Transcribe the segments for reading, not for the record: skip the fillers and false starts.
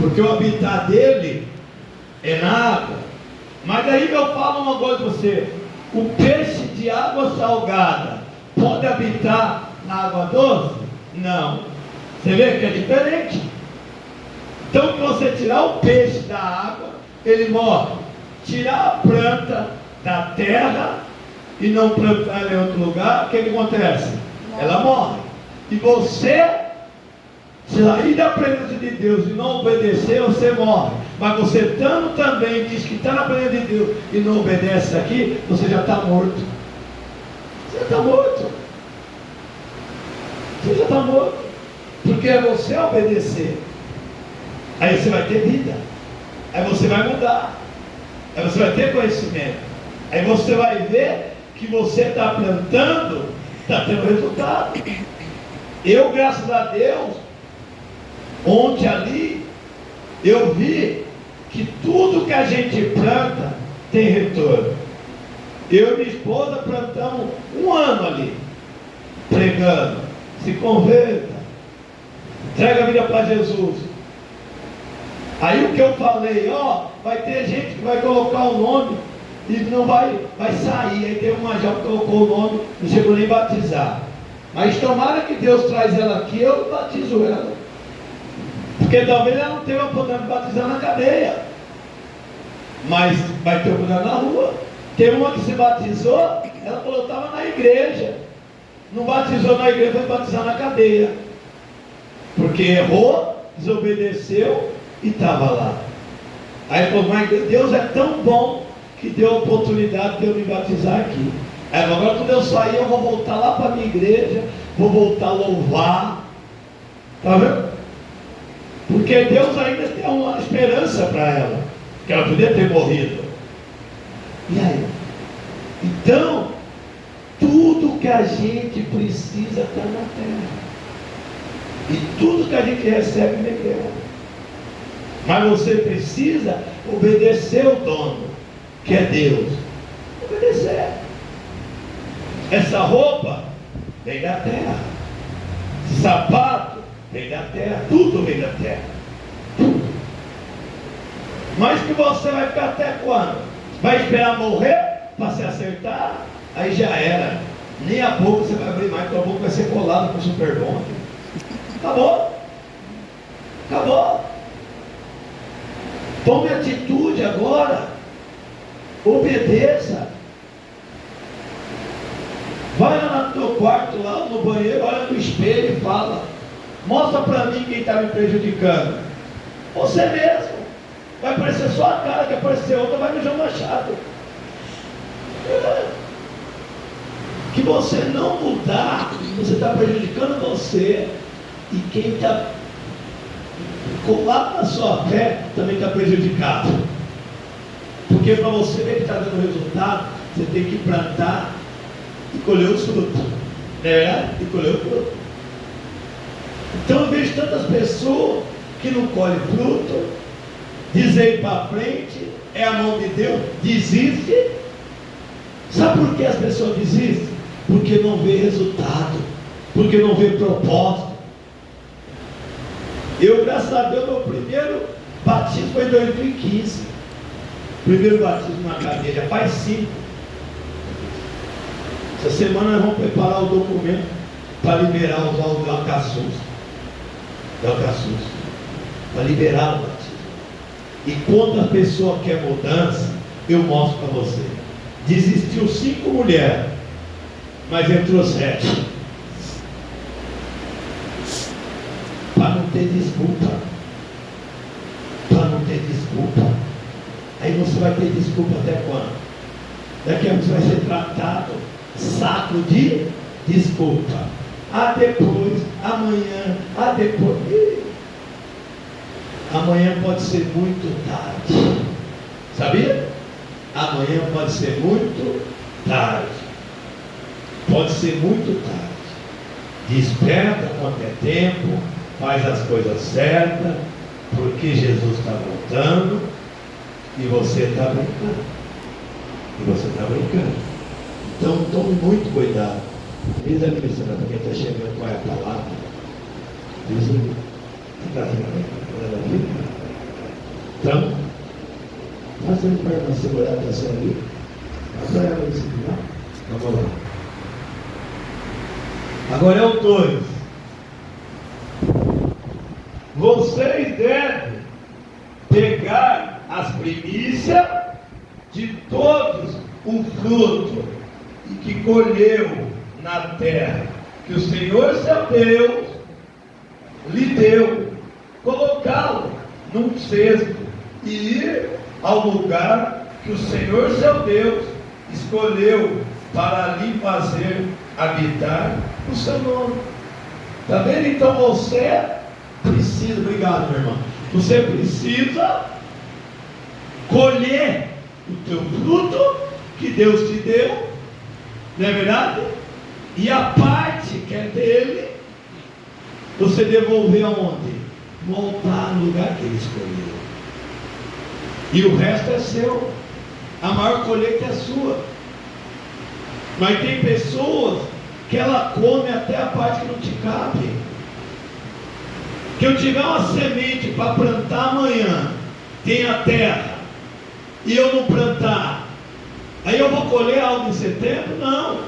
porque o habitar dele é na água. Mas aí eu falo uma coisa para você: o peixe de água salgada pode habitar na água doce? Não. Você vê que é diferente. Então, se você tirar o peixe da água, ele morre. Tirar a planta da terra e não plantar ela em outro lugar, o que acontece? Ela morre. E você sair da presença de Deus e não obedecer, você morre. Mas você estando também, diz que está na presença de Deus e não obedece aqui, você já está morto. Você já está morto. Você já está morto. Porque é você obedecer. Aí você vai ter vida. Aí você vai mudar. Aí você vai ter conhecimento. Aí você vai ver que você está plantando, está tendo resultado. Eu, graças a Deus, ontem ali, eu vi que tudo que a gente planta tem retorno. Eu e minha esposa plantamos 1 ano ali, pregando, se converta, entrega a vida para Jesus. Aí o que eu falei, vai ter gente que vai colocar o nome e não vai sair. Aí tem uma já que colocou o nome, não chegou nem a batizar. Mas tomara que Deus traz ela aqui, eu batizo ela. Porque talvez ela não tenha a oportunidade de batizar na cadeia, mas vai ter oportunidade na rua. Tem uma que se batizou, ela falou que estava na igreja. Não batizou na igreja, foi batizar na cadeia. Porque errou, desobedeceu e estava lá. Aí falou, mas Deus é tão bom que deu a oportunidade de eu me batizar aqui. Aí agora quando eu sair, eu vou voltar lá para a minha igreja, vou voltar a louvar. Está vendo? Porque Deus ainda tem uma esperança para ela, que ela podia ter morrido. E aí? Então, tudo que a gente precisa está na terra. E tudo que a gente recebe vem dela. Mas você precisa obedecer o dono, que é Deus. Obedecer. Essa roupa vem da terra. Esse sapato vem da terra. Tudo vem da terra. Tudo. Mas que você vai ficar até quando? Vai esperar morrer para se acertar? Aí já era. Nem a boca você vai abrir mais, tua boca vai ser colada com super bom. Acabou. Acabou. Tome atitude agora. Obedeça. Vai lá no teu quarto, lá no banheiro, olha no espelho e fala: mostra para mim quem está me prejudicando. Você mesmo. Vai aparecer só a cara, que aparecer outra, vai no João Machado. Que você não mudar, você está prejudicando você. E quem está colado na sua fé também está prejudicado. Porque para você ver que está dando resultado, você tem que plantar e colher os frutos. Não é verdade? E colher o fruto. Então eu vejo tantas pessoas que não colhem fruto, dizem para frente, é a mão de Deus, desiste. Sabe por que as pessoas desistem? Porque não vê resultado, porque não vê propósito. Eu, graças a Deus, meu primeiro batismo foi em 2015. Primeiro batismo na cadeia, já faz 5. Essa semana nós vamos preparar o documento para liberar os alcaçuz. Para liberar o batismo. E quando a pessoa quer mudança, eu mostro para você. Desistiu 5 mulheres, mas entrou 7. Para não ter desculpa. Para não ter desculpa. Aí você vai ter desculpa até quando? Daqui a pouco você vai ser tratado saco de desculpa. Depois, amanhã, depois. Amanhã pode ser muito tarde. Sabia? Amanhã pode ser muito tarde. Pode ser muito tarde. Desperta quanto é tempo, faz as coisas certas, porque Jesus está voltando e você está brincando. Então tome muito cuidado. Diz ali, missionário, para quem está chegando, qual é a palavra? Diz ali. Está aqui. Então, fazendo para ela segurar a atenção ali, para ela disciplinar. Vamos lá. Agora é o 2. Vocês devem pegar as primícias de todos o fruto e que colheu na terra, que o Senhor seu Deus lhe deu, colocá-lo num cesto e ir ao lugar que o Senhor seu Deus escolheu para lhe fazer habitar o seu nome. Está vendo? Então você precisa, obrigado meu irmão, você precisa colher o teu fruto que Deus te deu, não é verdade? E a parte que é dele, você devolver aonde? Voltar no lugar que ele escolheu. E o resto é seu. A maior colheita é sua. Mas tem pessoas que ela come até a parte que não te cabe. Que eu tiver uma semente para plantar amanhã, tem a terra, e eu não plantar, aí eu vou colher algo em setembro? Não.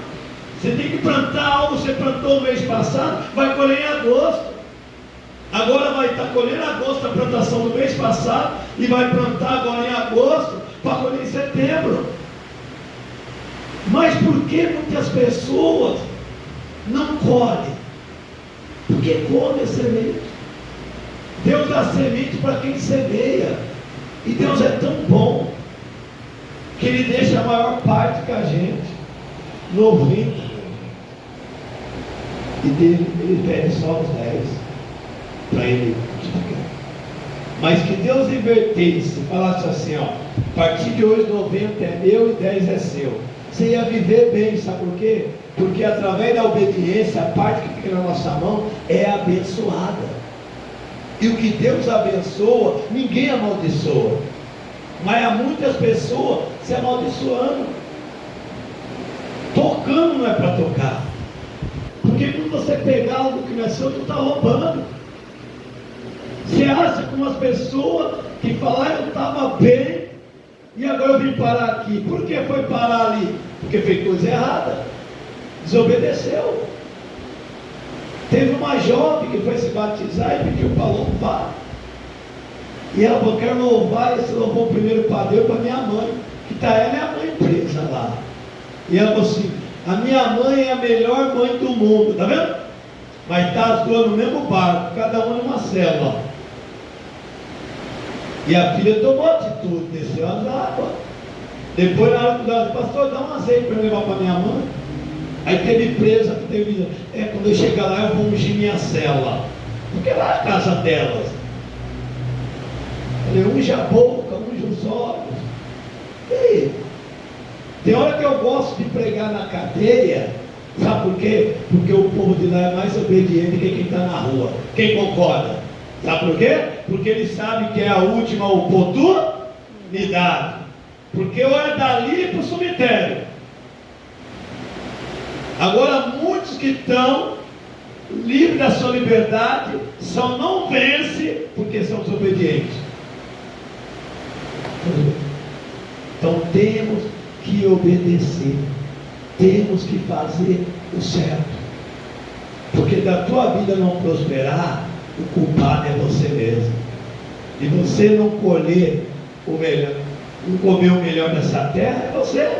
Você tem que plantar algo, você plantou no mês passado, vai colher em agosto. Agora vai estar colhendo em agosto a plantação do mês passado, e vai plantar agora em agosto, para colher em setembro. Mas por que muitas pessoas não colhem? Porque come a semente. Deus dá semente para quem semeia. E Deus é tão bom que Ele deixa a maior parte com a gente, 90%. E dele, Ele pede só os 10% para Ele multiplicar. Mas que Deus invertesse, falasse assim, ó, a partir de hoje 90% é meu e 10% é seu. Você ia viver bem, sabe por quê? Porque através da obediência, a parte que fica na nossa mão é abençoada. E o que Deus abençoa, ninguém amaldiçoa. Mas há muitas pessoas se amaldiçoando. Tocando não é para tocar. Porque quando você pegar algo que não é seu, tu está roubando. Você acha que umas pessoas que falaram eu estava bem, e agora eu vim parar aqui. Por que foi parar ali? Porque fez coisa errada. Desobedeceu. Teve uma jovem que foi se batizar e pediu para louvar. E ela falou, quero louvar esse louvor primeiro para Deus, para minha mãe, que está ela e a mãe presa lá. E ela falou assim, a minha mãe é a melhor mãe do mundo, está vendo? Mas está as duas no mesmo barco, cada uma numa cela. E a filha tomou atitude, desceu as águas. Depois na hora que ela disse, pastor, dá um azeite para levar para minha mãe. Aí teve presa, quando eu chegar lá eu vou ungir minha cela, porque lá é a casa delas. Ele unge a boca, unge os olhos. E aí? Tem hora que eu gosto de pregar na cadeia, sabe por quê? Porque o povo de lá é mais obediente que quem está na rua. Quem concorda? Sabe por quê? Porque ele sabe que é a última oportunidade. Porque eu é dali para o cemitério. Agora, muitos que estão livres da sua liberdade só não vencem porque são desobedientes. Então temos que obedecer, temos que fazer o certo, porque da tua vida não prosperar, o culpado é você mesmo. E você não colher o melhor, não comer o melhor dessa terra, é você.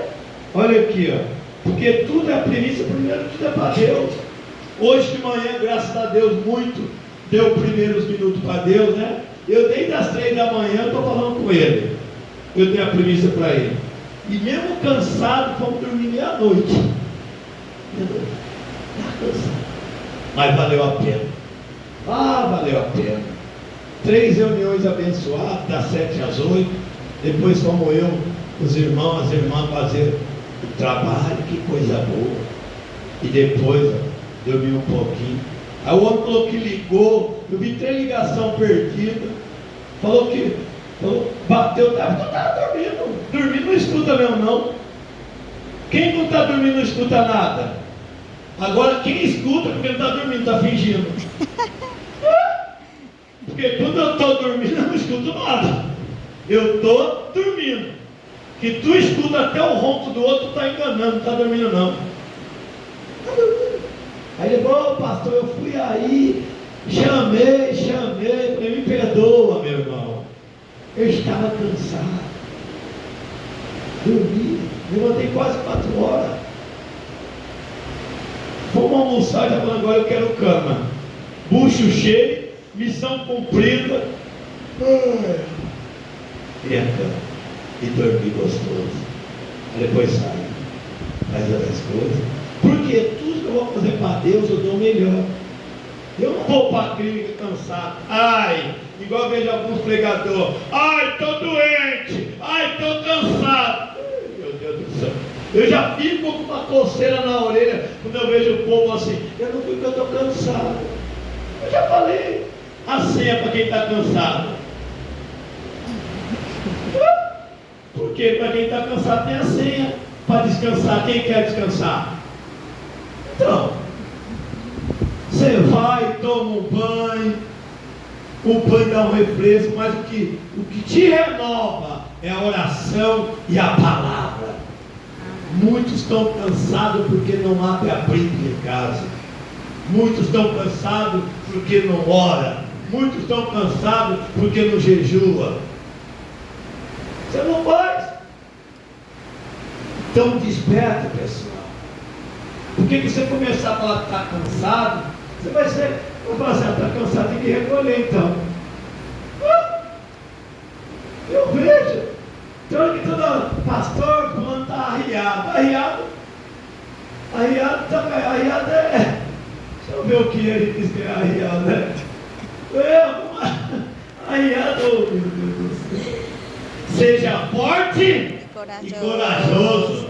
Olha aqui, ó. Porque tudo é a primícia, primeiro tudo é para Deus. Hoje de manhã, graças a Deus, muito deu primeiros minutos para Deus, né? Eu desde as 3 da manhã estou falando com Ele. Eu dei a primícia para Ele. E mesmo cansado, fomos dormir meia-noite. Está cansado. Mas valeu a pena. Ah, valeu a pena. 3 reuniões abençoadas, das 7 às 8. Depois fomos eu, os irmãos, as irmãs fazer o trabalho, que coisa boa. E depois, ó, dormi um pouquinho. Aí o outro falou que ligou, eu vi 3 ligações perdidas. Falou, bateu, tu estava dormindo. Dormir não escuta mesmo não. Quem não está dormindo não escuta nada. Agora quem escuta porque não está dormindo, está fingindo. Porque quando eu estou dormindo eu não escuto nada. Eu estou dormindo. Que tu escuta até o ronco do outro, está enganando, não está dormindo não. Aí ele falou, pastor, eu fui aí, chamei, falei, me perdoa, meu irmão. Eu estava cansado. Dormi, levantei quase 4 horas. Fomos almoçar, já falando, agora eu quero cama. Bucho cheio, missão cumprida. E a cama. E dormi gostoso. Depois sai. Faz outras coisas. Porque tudo que eu vou fazer para Deus, eu dou o melhor. Eu não vou para a clínica cansado. Ai, igual eu vejo alguns pregadores. Ai, estou doente. Ai, estou cansado. Meu Deus do céu. Eu já fico com uma coceira na orelha quando eu vejo o povo assim. Eu não fui porque eu estou cansado. Eu já falei. A senha para quem está cansado. Porque para quem está cansado tem a senha. Para descansar, quem quer descansar? Então, você vai, toma um banho. O banho dá um refresco, mas o que te renova é a oração e a palavra. Muitos estão cansados porque não abre a Bíblia em casa. Muitos estão cansados porque não ora. Muitos estão cansados porque não jejua. Você não faz. Então desperta, pessoal. Porque que você começar a falar que está cansado, você vai falar assim, está cansado, tem que recolher então. Eu vejo. Então que todo pastor fulano está arriado. Arriado é. Deixa eu ver o que ele diz que é arriado, né? Arriado, oh, meu Deus do céu. Seja forte e corajoso.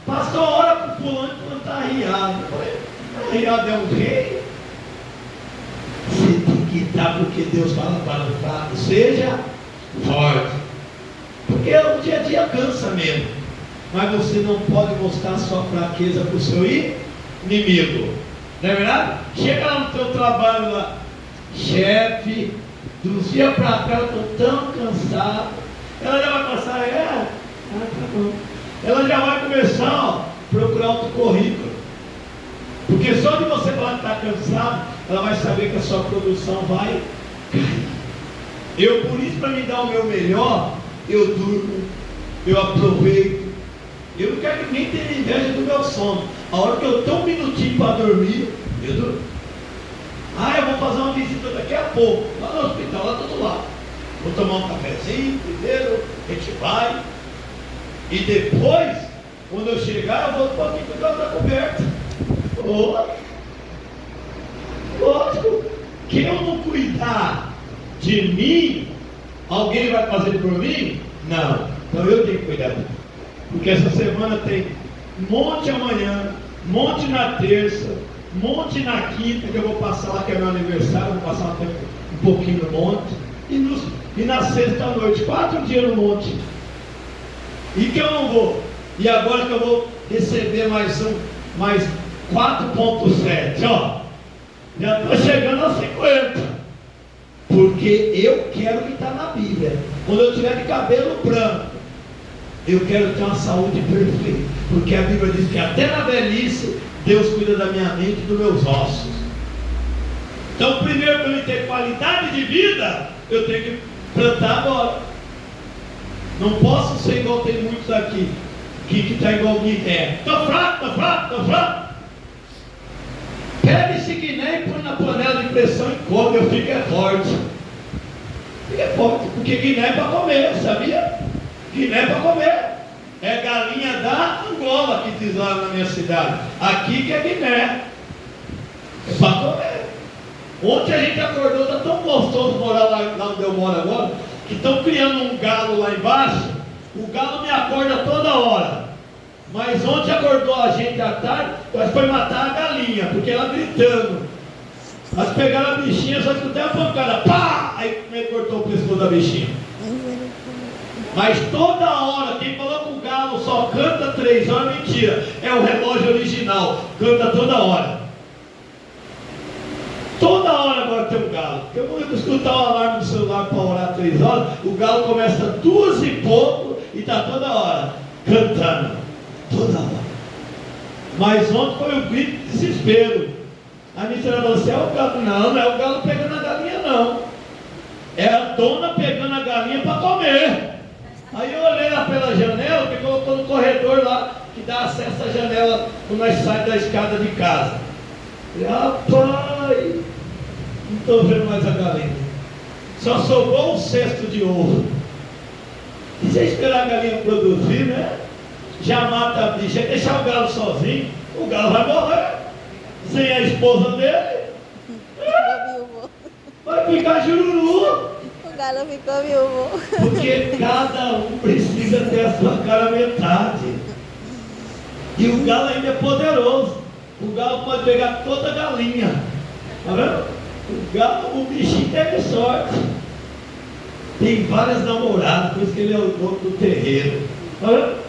Pastor, ora para o fulano está arriado. Arriado é um rei. Você tem que estar porque Deus fala para o fraco. Seja forte. Porque o dia a dia cansa mesmo. Mas você não pode mostrar sua fraqueza para o seu inimigo. Não é verdade? Chega lá no teu trabalho lá. Chefe, dos dias para cá eu estou tão cansado. Ela já vai passar, tá bom. Ela já vai começar a procurar outro currículo. Porque só de você falar que está cansado, ela vai saber que a sua produção vai cair. Eu, por isso, para me dar o meu melhor, eu durmo, eu aproveito. Eu não quero que ninguém tenha inveja do meu sono. A hora que eu tenho um minutinho para dormir, eu durmo. Eu vou fazer uma visita daqui a pouco, lá no hospital, lá do outro lado. Vou tomar um cafezinho primeiro, a gente vai. E depois, quando eu chegar, eu vou para aqui cuidar da coberta. Lógico, que eu não cuidar de mim, alguém vai fazer por mim? Não. Então eu tenho que cuidar de mim. Porque essa semana tem monte amanhã, monte na terça, monte na quinta, que eu vou passar lá, que é meu aniversário, vou passar um pouquinho no monte. E na sexta noite, 4 dias no monte. E que eu não vou. E agora que eu vou receber mais 4.7, ó. Já estou chegando a 50. Porque eu quero o que está na Bíblia. Quando eu tiver de cabelo branco, eu quero ter uma saúde perfeita. Porque a Bíblia diz que até na velhice, Deus cuida da minha mente e dos meus ossos. Então, primeiro, para eu ter qualidade de vida, eu tenho que plantar agora. Não posso ser igual tem muitos aqui, que está igual o Guiné. Estou fraco. Pega esse Guiné e põe na panela de pressão e come, eu fico forte. Fica forte, porque Guiné é para comer, sabia? Guiné é para comer. É galinha da Angola que diz lá na minha cidade. Aqui que é Guiné. É para comer. Ontem a gente acordou, está tão gostoso morar lá onde eu moro agora, que estão criando um galo lá embaixo. O galo me acorda toda hora. Mas ontem acordou a gente à tarde, nós foi matar a galinha, porque ela gritando. Nós pegaram a bichinha, só escutei a pancada, pá! Aí cortou o pescoço da bichinha. Mas toda hora, quem falou que o galo só canta 3 horas, mentira. É o relógio original, canta toda hora. Toda hora agora tem um galo. Eu vou escutar o alarme do celular chama para orar 3 horas, o galo começa 2 e pouco e está toda hora cantando. Toda hora. Mas ontem foi um grito de desespero. A missionária falou assim: é o galo. Não, não é o galo pegando a galinha, não. É a dona pegando a galinha para comer. Aí eu olhei lá pela janela, que colocou no corredor lá, que dá acesso à janela quando nós saímos da escada de casa. Falei: rapaz, não estou vendo mais a galinha. Só sobrou um cesto de ovo. E se esperar a galinha produzir, né? Já mata a bicha, deixar o galo sozinho, o galo vai morrer. Sem a esposa dele. Vai ficar jururu. O galo ficou viúvo. Porque cada um precisa ter a sua cara metade. E o galo ainda é poderoso. O galo pode pegar toda a galinha. Tá vendo? O galo, o bichinho teve sorte. Tem várias namoradas, por isso que ele é o dono do terreiro. Tá vendo?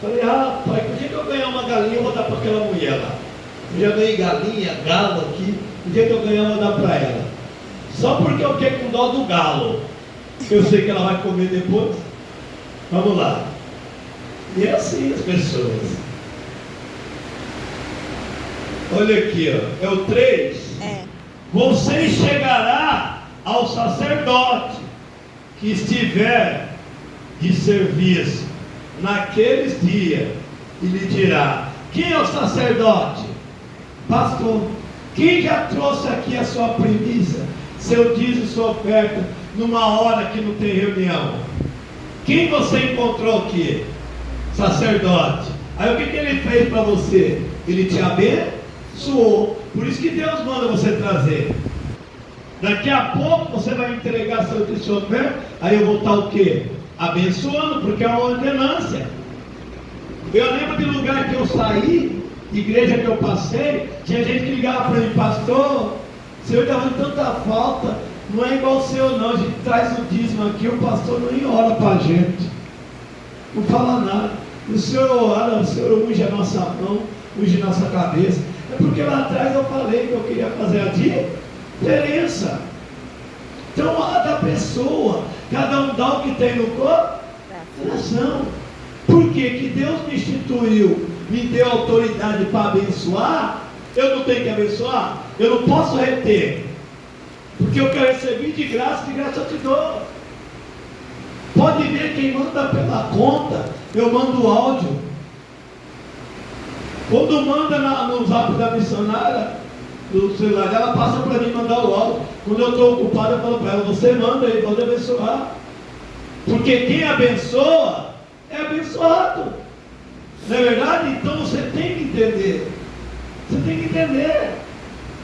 Falei: rapaz, por dia que eu ganhar uma galinha, eu vou dar para aquela mulher lá. Eu já ganhei galinha, galo aqui. O dia que eu ganhar, eu vou dar para ela. Só porque eu fiquei com dó do galo. Eu sei que ela vai comer depois. Vamos lá. E é assim as pessoas. Olha aqui, ó. É o 3. Você chegará ao sacerdote que estiver de serviço naqueles dias e lhe dirá: quem é o sacerdote? Pastor. Quem já trouxe aqui a sua primícia, seu dízimo, sua oferta, numa hora que não tem reunião? Quem você encontrou aqui? Sacerdote. Aí o que ele fez para você? Ele te abençoou. Por isso que Deus manda você trazer. Daqui a pouco você vai entregar seu dízimo. Aí eu vou estar o quê? Abençoando, porque é uma ordenância. Eu lembro de lugar que eu saí, igreja que eu passei, tinha gente que ligava para mim: pastor, o senhor está fazendo tanta falta, não é igual o senhor não, a gente traz o dízimo aqui, o pastor não ora para a gente, não fala nada. O senhor ora, o senhor unge a nossa mão, unge a nossa cabeça. É porque lá atrás eu falei que eu queria fazer a diferença. Então, da pessoa, cada um dá o que tem no coração. Por quê? Que Deus me instituiu, me deu autoridade para abençoar. Eu não tenho que abençoar? Eu não posso reter, porque eu quero receber de graça eu te dou. Pode ver quem manda pela conta, eu mando o áudio. Quando manda no zap da missionária, do celular, ela passa para mim mandar o áudio. Quando eu estou ocupado, eu falo para ela: você manda aí, pode abençoar. Porque quem abençoa é abençoado. Não é verdade? Então você tem que entender. Você tem que entender.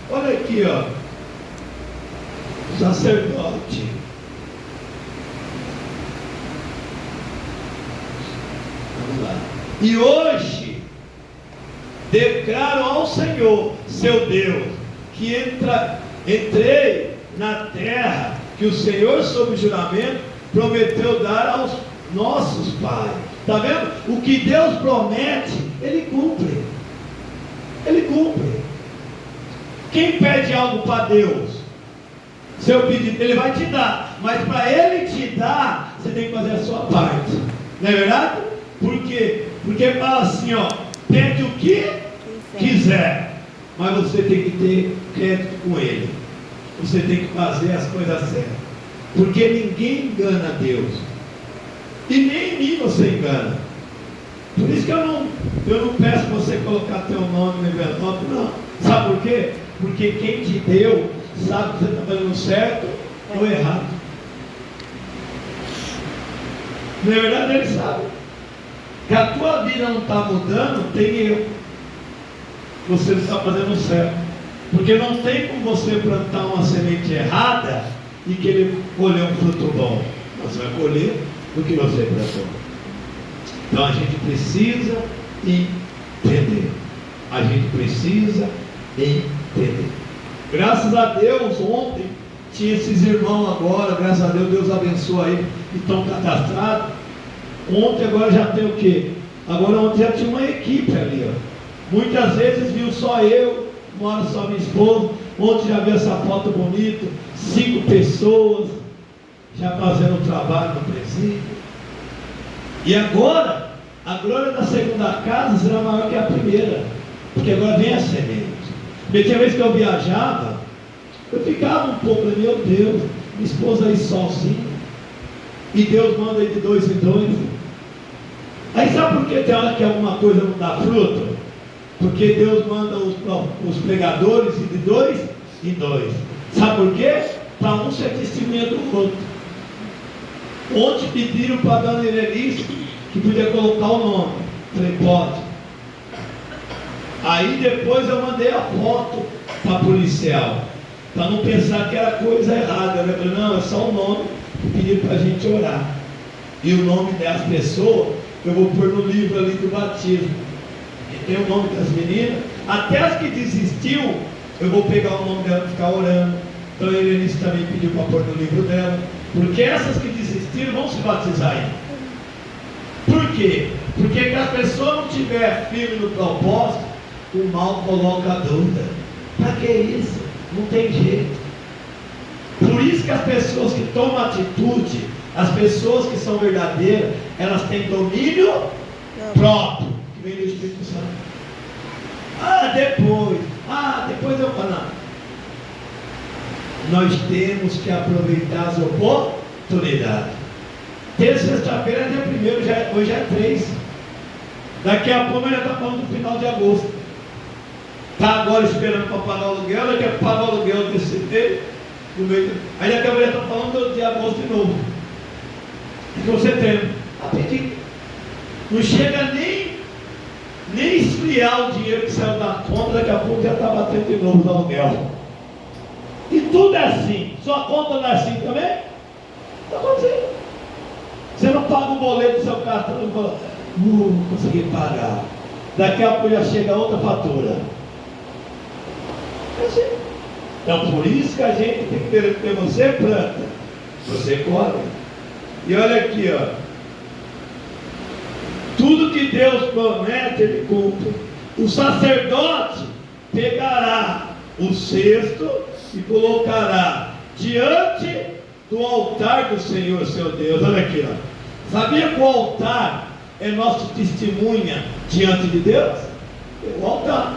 Olha aqui, ó. Sacerdote. Vamos lá. E hoje declaro ao Senhor, seu Deus, que entrei na terra que o Senhor, sob juramento, prometeu dar aos nossos pais. Está vendo? O que Deus promete, Ele cumpre. Ele cumpre. Quem pede algo para Deus, seu pedido, Ele vai te dar. Mas para Ele te dar, você tem que fazer a sua parte. Não é verdade? Por quê? Porque fala assim, ó: pede o que quiser. Mas você tem que ter crédito com Ele. Você tem que fazer as coisas certas. Porque ninguém engana Deus. E nem em mim você engana. Por isso que eu não peço você colocar teu nome no envelope, não. Sabe por quê? Porque quem te deu sabe que você está fazendo certo ou errado. Na verdade, ele sabe que a tua vida não está mudando, tem erro. Você não está fazendo certo. Porque não tem como você plantar uma semente errada e querer colher um fruto bom. Você vai colher do que você plantou. Então a gente precisa entender. A gente precisa entender. Graças a Deus, ontem tinha esses irmãos agora, graças a Deus, Deus abençoa aí, que estão cadastrados. Ontem agora já tem o quê? Agora ontem já tinha uma equipe ali, ó. Muitas vezes viu só eu, uma hora só minha esposa. Ontem já viu essa foto bonita, 5 pessoas. já fazendo o trabalho no presídio. E agora, a glória da segunda casa será maior que a primeira, porque agora vem a semente. Porque tinha vez que eu viajava, eu ficava um pouco, meu Deus, minha esposa aí sozinha, e Deus manda aí de 2 em 2. Aí sabe por que tem hora que alguma coisa não dá fruto? Porque Deus manda os pregadores de 2 em 2. Sabe por quê? Para um ser testemunha do outro. Ontem pediram para a dona Irelice que podia colocar o nome. Falei, pode. Aí depois eu mandei a foto para a policial, para não pensar que era coisa errada. Eu falei, não, é só o nome que pediram para a gente orar. E o nome das pessoas eu vou pôr no livro ali do batismo. E tem o nome das meninas. Até as que desistiu, eu vou pegar o nome dela e ficar orando. Então a Irelice também pediu para pôr no livro dela. Porque essas que desistiram vão se batizar ainda. Por quê? Porque se a pessoa não estiver firme no propósito, o mal coloca a dúvida. Para que isso? Não tem jeito. Por isso que as pessoas que tomam atitude, as pessoas que são verdadeiras, elas têm domínio próprio, que vem do Espírito Santo. Depois eu falo, não. Nós temos que aproveitar as oportunidades. Terça, sexta-feira é dia 1º, hoje é 3. Daqui a pouco ele está falando do final de agosto. Está agora esperando para pagar o aluguel, daqui a pouco pagar o aluguel desse tempo. Aí daqui a pouco ele está falando de agosto de novo. Então setembro, rapidinho. Não chega nem esfriar o dinheiro que saiu da conta, daqui a pouco já está batendo de novo no aluguel. E tudo é assim. Sua conta não é assim também? Está acontecendo. Você não paga o boleto do seu cartão e fala, consegui pagar. Daqui a pouco já chega outra fatura. É assim. Então por isso que a gente tem que ter você planta, você colhe. E olha aqui, ó. Tudo que Deus promete, Ele cumpre. O sacerdote pegará o cesto e colocará diante do altar do Senhor, seu Deus. Olha aqui, ó. Sabia que o altar é nosso testemunha diante de Deus? É o altar.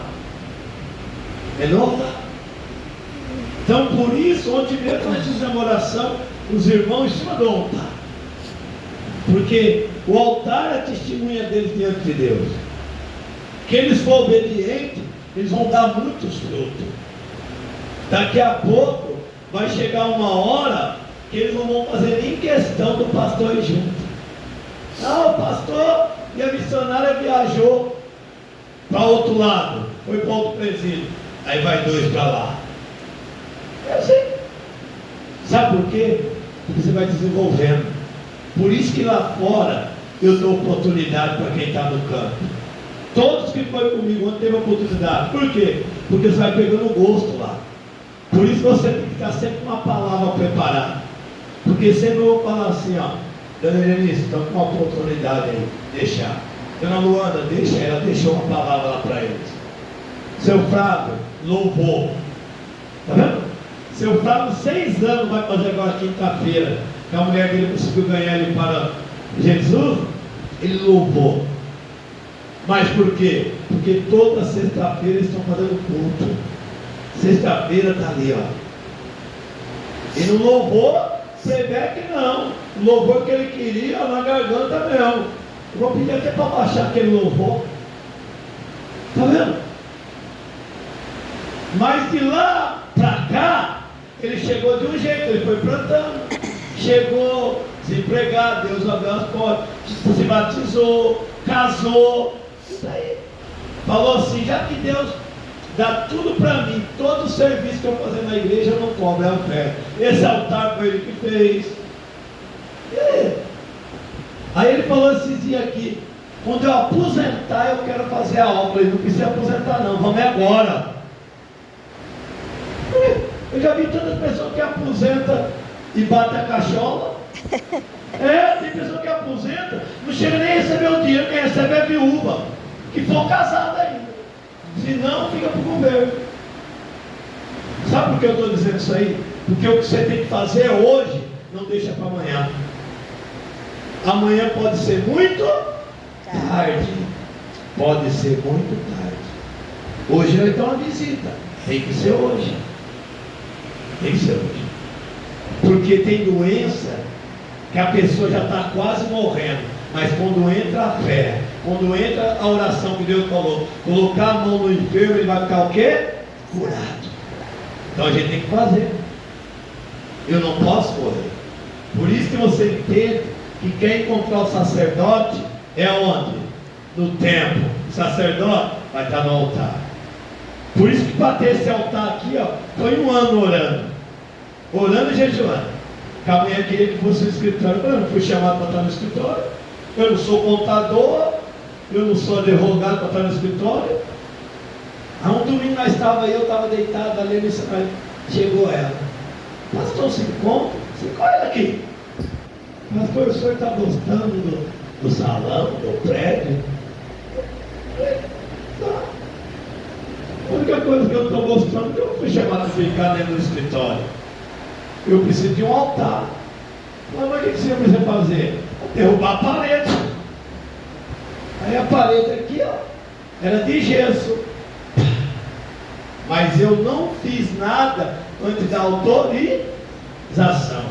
É no altar. Então, por isso, ontem mesmo nós fizemos uma oração, os irmãos em cima do altar. Porque o altar é a testemunha deles diante de Deus. Que eles for obedientes, eles vão dar muitos frutos. Daqui a pouco vai chegar uma hora que eles não vão fazer nem questão do pastor ir junto. O pastor e a missionária viajou para outro lado, foi para outro presídio. Aí vai 2 para lá. É assim. Sabe por quê? Porque você vai desenvolvendo. Por isso que lá fora eu dou oportunidade para quem está no campo. Todos que foram comigo ontem teve oportunidade. Por quê? Porque você vai pegando gosto lá. Por isso você tem que estar sempre com uma palavra preparada. Porque sempre eu vou falar assim, ó, Dona Irelice, estão com uma oportunidade aí, deixar. Dona Luana, deixa, ela deixou uma palavra lá para eles. Seu Flávio, louvor. Está vendo? Seu Flávio, 6 anos, vai fazer agora quinta-feira, que a mulher dele conseguiu ganhar ele para Jesus, ele louvou. Mas por quê? Porque toda sexta-feira eles estão fazendo culto. Sexta-feira está ali, ó. E no louvor, Prebeck não. O louvor que ele queria na garganta mesmo. Eu vou pedir até para baixar aquele louvor. Está vendo? Mas de lá para cá, ele chegou de um jeito, ele foi plantando. Chegou desempregado, Deus abriu as portas, se batizou, casou. Isso aí. Falou assim, já que Deus dá tudo para mim, todo o serviço que eu vou fazer na igreja eu não cobro, é oferta. Esse altar foi ele que fez. E aí ele falou esses dias aqui, quando eu aposentar eu quero fazer a obra. Ele não precisa aposentar não, vamos agora. Eu já vi tantas pessoas que aposentam e batem a cachola. Tem pessoa que aposenta, não chega nem a receber o dinheiro, quem recebe é viúva, que for casada ainda. Se não, fica para o governo. Sabe por que eu estou dizendo isso aí? Porque o que você tem que fazer hoje não deixa para amanhã. Amanhã pode ser muito tarde. Pode ser muito tarde. Hoje vai ter uma visita. Tem que ser hoje. Tem que ser hoje. Porque tem doença que a pessoa já está quase morrendo. Mas quando entra a fé, quando entra a oração que Deus falou, colocar a mão no enfermo, ele vai ficar o quê? Curado. Então a gente tem que fazer. Eu não posso correr. Por isso que você entende que quer encontrar o sacerdote é onde? No templo. O sacerdote vai estar no altar. Por isso que para ter esse altar aqui, ó, foi 1 ano orando. Orando e jejuando. Que a mulher queria que fosse no escritório. Eu não fui chamado para estar no escritório. Eu não sou contador. Eu não sou advogado para estar no escritório. Há um domingo nós estávamos aí, eu estava deitado ali, chegou ela. Pastor, 5 conto? 5 olha aqui. Pastor, o senhor está gostando do salão, do prédio? Tá. A única coisa que eu estou gostando é que eu não fui chamado a ficar dentro do escritório. Eu preciso de um altar. Mas o que você precisa fazer? Derrubar a parede. Aí a parede aqui, ó, era de gesso. Mas eu não fiz nada antes da autorização.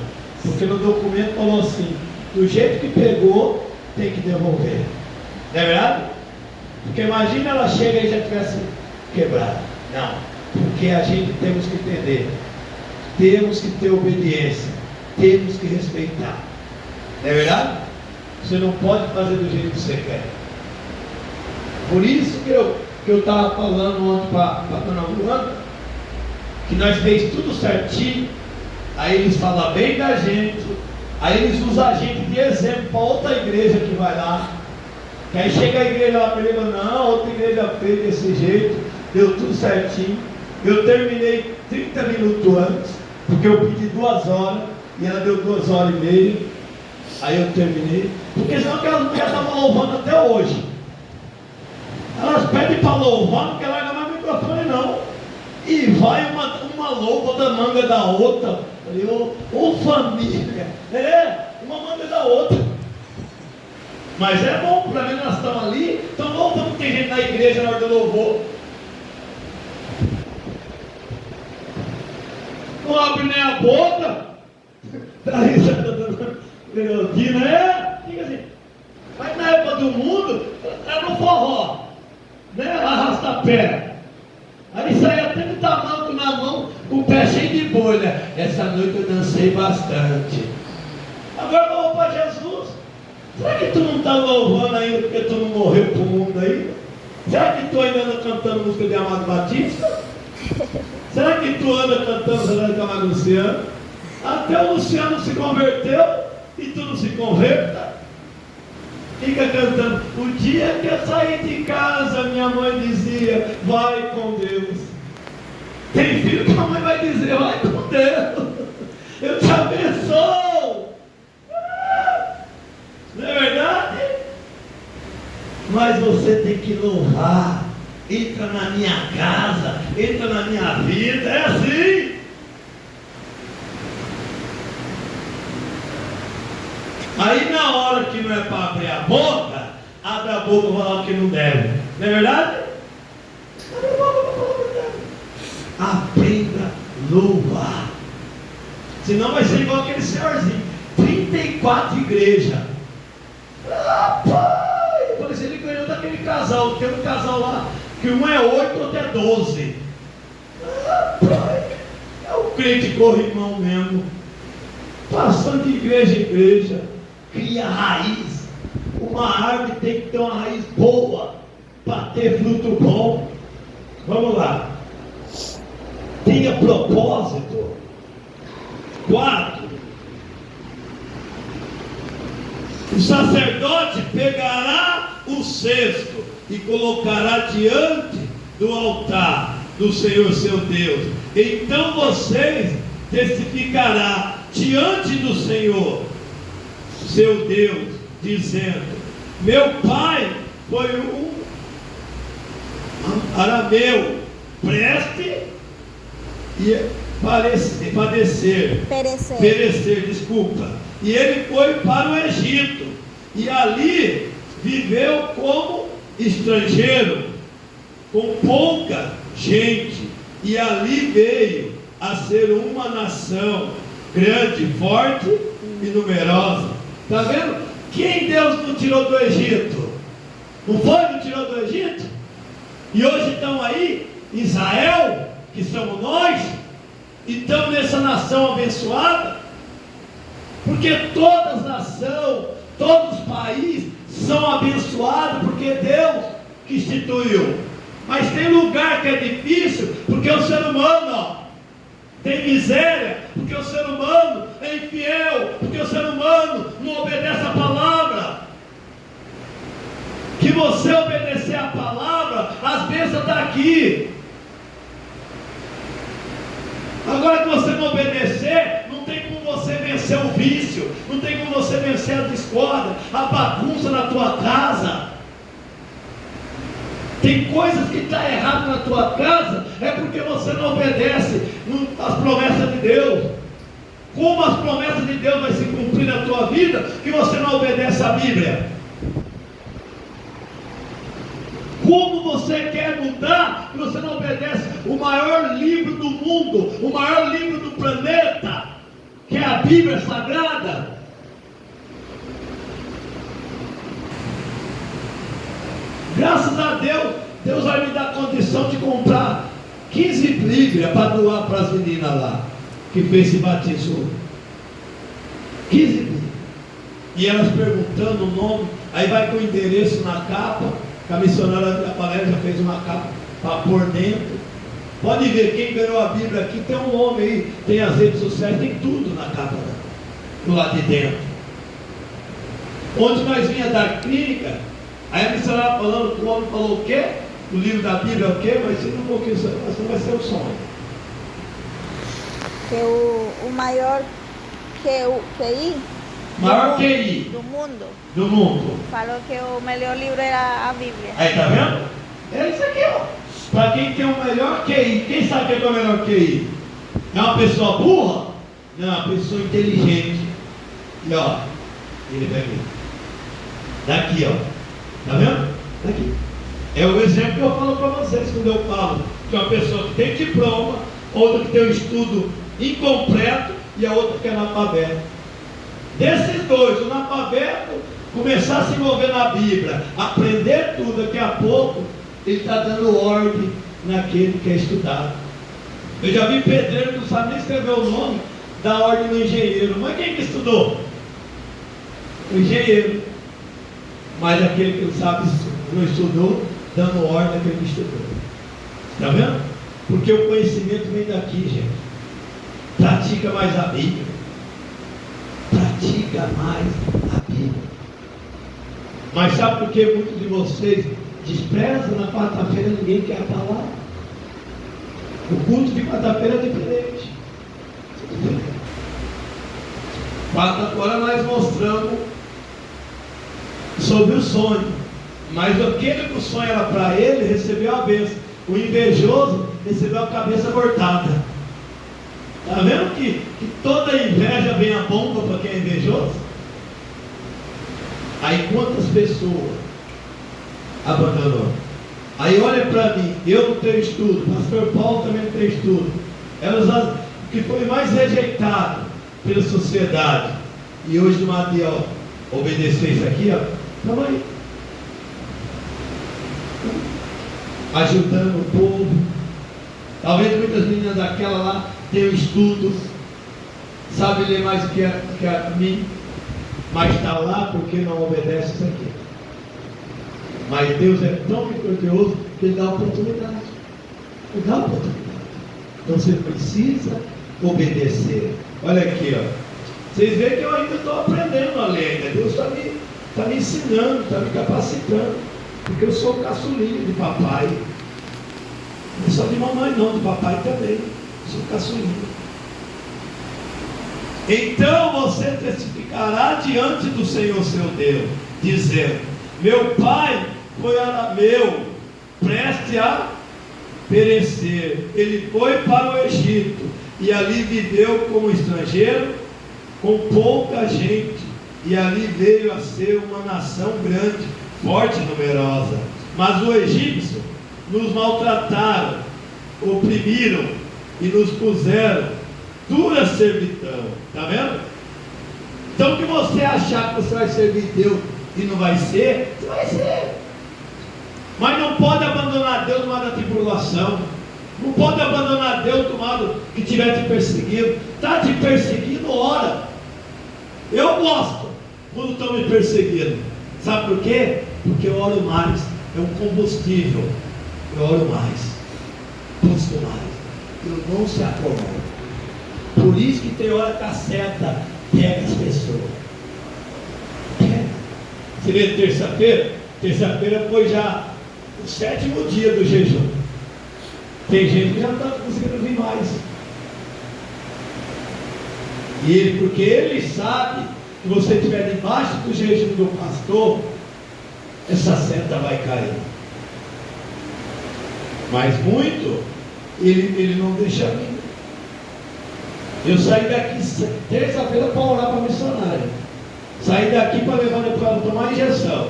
Porque no documento falou assim: do jeito que pegou, tem que devolver. Não é verdade? Porque imagina ela chega e já tivesse quebrado. Não. Porque a gente temos que entender. Temos que ter obediência. Temos que respeitar. Não é verdade? Você não pode fazer do jeito que você quer. Por isso que eu estava falando ontem para a dona Luana, que nós fez tudo certinho. Aí eles falam bem da gente. Aí eles usam a gente de exemplo para outra igreja que vai lá. Que aí chega a igreja lá para ele e fala: não, outra igreja fez desse jeito, deu tudo certinho. Eu terminei 30 minutos antes, porque eu pedi 2 horas e ela deu 2 horas e meia. Aí eu terminei, porque senão aquelas mulheres estavam louvando até hoje. Elas pedem para louvar, não quer largar mais o microfone não. E vai uma louva da manga da outra. Falei, ô família, uma manga da outra. Mas é bom, para mim nós estamos ali, então louvando, tem gente na igreja na hora do louvor. Não abre nem a boca. Tá risada, né? Fica assim. Mas na época do mundo, era no forró, né? Arrasta-pé. Aí saía até com tamanco na mão, com o pé cheio de bolha. Essa noite eu dancei bastante. Agora vamos para Jesus. Será que tu não está louvando ainda porque tu não morreu para o mundo ainda? Será que tu ainda anda cantando música de Amado Batista? Será que tu anda cantando Zé Camargo Luciano? Até o Luciano se converteu e tu não se converta? Fica cantando. O dia que eu saí de casa, minha mãe dizia: vai com Deus. Tem filho que a mãe vai dizer: vai com Deus, eu te abençoo. Não é verdade? Mas você tem que louvar. Entra na minha casa, entra na minha vida. É assim. Aí na hora que não é para abrir a boca, abre a boca e vai falar o que não deve. Não é verdade? Abre a boca e falar o que deve. Aprenda a louvar. Senão vai ser igual aquele senhorzinho. 34 igrejas. Rapaz! Eu falei assim, ele ganhou daquele casal. Tem um casal lá que um é 8, outro é 12. Rapaz! É o crente corrimão mesmo. Passando de igreja em igreja. Cria raiz. Uma árvore tem que ter uma raiz boa para ter fruto bom. Vamos lá. Tenha propósito. 4. O sacerdote pegará o cesto e colocará diante do altar do Senhor seu Deus. Então vocês testificarão diante do Senhor seu Deus, dizendo: meu pai foi um arameu, preste perecer, desculpa. E ele foi para o Egito, e ali viveu como estrangeiro, com pouca gente, e ali veio a ser uma nação grande, forte e numerosa. Está vendo? Quem Deus não tirou do Egito? Não foi? Não tirou do Egito? E hoje estão aí, Israel, que somos nós, e estamos nessa nação abençoada, porque todas as nações, todos os países são abençoados, porque Deus que instituiu. Mas tem lugar que é difícil, porque o ser humano, ó, tem miséria, porque o ser humano é infiel, porque o ser humano não obedece a palavra. Que você obedecer a palavra, as bênçãos estão aqui. Agora que você não obedecer, não tem como você vencer o vício, não tem como você vencer a discórdia, a bagunça na tua casa. Tem coisas que estão erradas na tua casa, é porque você não obedece às promessas de Deus. Como as promessas de Deus vão se cumprir na tua vida, que você não obedece à Bíblia? Como você quer mudar, que você não obedece o maior livro do mundo, o maior livro do planeta, que é a Bíblia Sagrada? Graças a Deus, Deus vai me dar condição de comprar 15 Bíblias para doar para as meninas lá, que fez se batizou. 15 Bíblias. E elas perguntando o nome, aí vai com o endereço na capa, que a missionária Valéria já fez uma capa para pôr dentro. Pode ver, quem ganhou a Bíblia aqui, tem um nome aí, tem as redes sociais, tem tudo na capa, do lado de dentro. Onde nós vinha da clínica, aí a missionária falando, o homem falou o quê? O livro da Bíblia é o quê? Mas se não for isso, não vai ser o sonho. Que o maior QI Maior QI do mundo mundo. falou que o melhor livro era a Bíblia. Aí, tá vendo? É isso aqui, ó. Para quem tem o melhor QI, quem sabe o que é o melhor QI? É uma pessoa burra? Não, é uma pessoa inteligente. E ó, ele vai vir. Daqui, ó. Tá vendo? Daqui. É o exemplo que eu falo para vocês quando eu falo que uma pessoa que tem diploma, outra que tem um estudo incompleto e a outra que é analfabeto. Desses dois, o analfabeto começar a se envolver na Bíblia, aprender tudo, daqui a pouco ele está dando ordem naquele que é estudado. Eu já vi pedreiro que não sabe nem escrever o nome, dá ordem no engenheiro. Mas quem que estudou? O engenheiro. Mas aquele que não sabe, não estudou, dando ordem naquele que estudou. Está vendo? Porque o conhecimento vem daqui, gente. Pratica mais a Bíblia. Pratica mais a Bíblia. Mas sabe por que muitos de vocês desprezam? Na quarta-feira ninguém quer a palavra. O culto de quarta-feira é diferente. Agora nós mostramos sobre o sonho. Mas aquele que o sonho era para ele, recebeu a bênção. O invejoso recebeu a cabeça cortada. Está vendo que toda inveja vem a bomba para quem é invejoso? Aí quantas pessoas abandonou? Aí olha para mim, eu não tenho estudo, pastor Paulo também não tem estudo. Elas que foi mais rejeitado pela sociedade. E hoje no Mateus obedecer isso aqui, ó, estamos aí. Ajudando o povo. Talvez muitas meninas daquela lá tenham estudo, sabe ler mais do que a mim, mas está lá porque não obedece isso aqui. Mas Deus é tão misericordioso que Ele dá oportunidade. Ele dá oportunidade. Então você precisa obedecer. Olha aqui, ó. Vocês veem que eu ainda estou aprendendo a ler ainda. Deus está me ensinando, está me capacitando. Porque eu sou o caçulinho de papai. Não só de mamãe não, de papai também. Eu sou o caçulinho. Então você testificará diante do Senhor seu Deus, dizendo: meu pai foi arameu, preste a perecer. Ele foi para o Egito, e ali viveu como estrangeiro, com pouca gente, e ali veio a ser uma nação grande, forte e numerosa. Mas os egípcios nos maltrataram, oprimiram e nos puseram dura servidão. Está vendo? Então, que você achar que você vai servir Deus e não vai ser, você vai ser. Mas não pode abandonar Deus no meio da tribulação. Não pode abandonar Deus no meio que estiver te perseguindo. Está te perseguindo, ora. Eu gosto quando estão me perseguindo. Sabe por quê? Porque eu oro mais. É um combustível. Eu oro mais. Busco mais. Eu não se acomodo. Por isso que tem hora que a seta pega as pessoas. Você vê terça-feira? Terça-feira foi já o 7º dia do jejum. Tem gente que já não está conseguindo vir mais. Porque ele sabe que você estiver debaixo do jejum do pastor, essa seta vai cair. Mas muito, ele não deixa vir. Eu saí daqui terça-feira para orar para missionária. Saí daqui para levar para tomar injeção.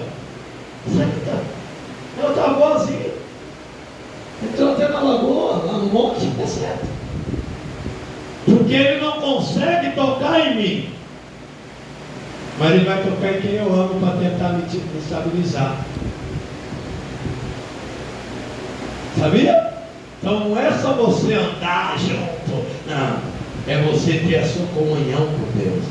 Ela estava boazinha. Entrou até na lagoa, lá no monte, é certo. Porque ele não consegue tocar em mim. Mas ele vai tocar em quem eu amo para tentar me estabilizar. Sabia? Então não é só você andar junto. Não. É você ter a sua comunhão com Deus.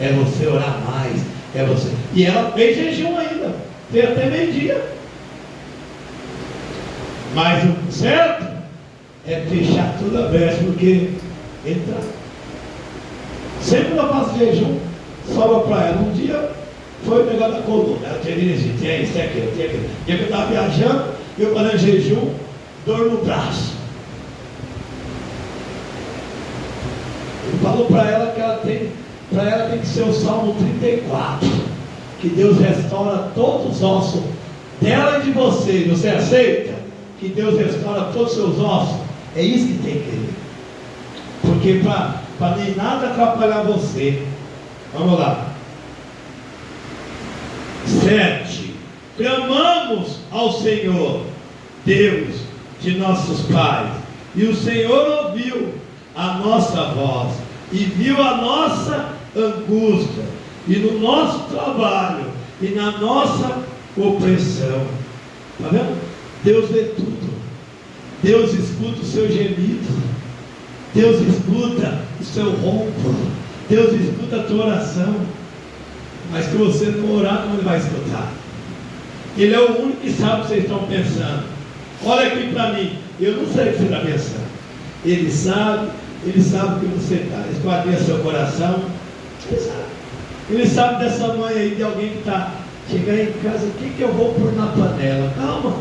É você orar mais. É você. E ela fez jejum ainda. Fez até meio-dia. Mas o certo é fechar tudo aberto, porque entra. Sempre que eu faço jejum, sobra para ela. Um dia foi o negócio da coluna. Ela tinha dirigir, tinha isso, tinha aquilo, tinha aquilo. E eu estava viajando, eu fazendo jejum, dor no braço. Ele falou para ela que para ela tem que ser o Salmo 34, que Deus restaura todos os ossos dela e de você. Você aceita? Que Deus restaura todos os seus ossos? É isso que tem que ir. Porque para nem nada atrapalhar você. Vamos lá. 7. Clamamos ao Senhor, Deus de nossos pais, e o Senhor ouviu a nossa voz, e viu a nossa angústia, e no nosso trabalho, e na nossa opressão. Está vendo? Deus vê tudo. Deus escuta o seu gemido. Deus escuta o seu ronco. Deus escuta a tua oração. Mas se você não orar, não vai escutar. Ele é o único que sabe o que vocês estão pensando. Olha aqui para mim. Eu não sei o que você está pensando. Ele sabe o que você está. Esquadrinha seu coração. Ele sabe. Ele sabe dessa mãe aí, de alguém que está chegando em casa. O que eu vou pôr na panela? Calma.